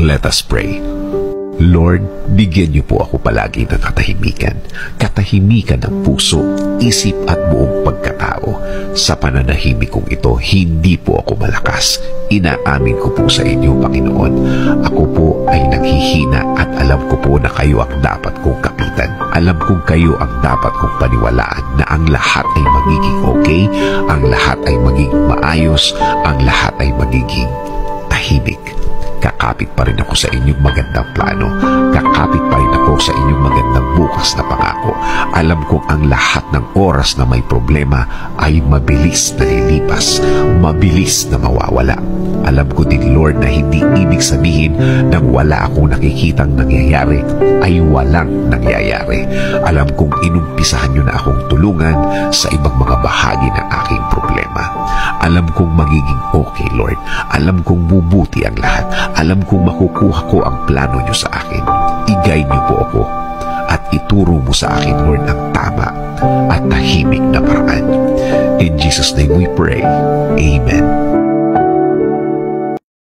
Let us pray. Lord, bigyan niyo po ako palagi ng katahimikan. Katahimikan ng puso, isip at buong pagkatao. Sa pananahimik kong ito, hindi po ako malakas. Inaamin ko po sa inyo, Panginoon. Ako po ay naghihina at alam ko po na kayo ang dapat kong kapitan. Alam kong kayo ang dapat kong paniwalaan na ang lahat ay magiging okay, ang lahat ay magiging maayos, ang lahat ay magiging tahimik. Kakapit pa rin ako sa inyong magandang plano. Kakapit pa rin ako sa inyong magandang bukas na pangako. Alam kong ang lahat ng oras na may problema ay mabilis na lilipas, mabilis na mawawala. Alam ko din, Lord, na hindi ibig sabihin na wala akong nakikitang nangyayari ay walang nangyayari. Alam kong inumpisahan niyo na akong tulungan sa ibang mga bahagi ng aking problema. Alam kong magiging okay, Lord. Alam kong bubuti ang lahat. Alam kong makukuha ko ang plano niyo sa akin. I-guide niyo po ako at ituro mo sa akin, Lord, ang tama at tahimik na paraan. In Jesus' name we pray. Amen.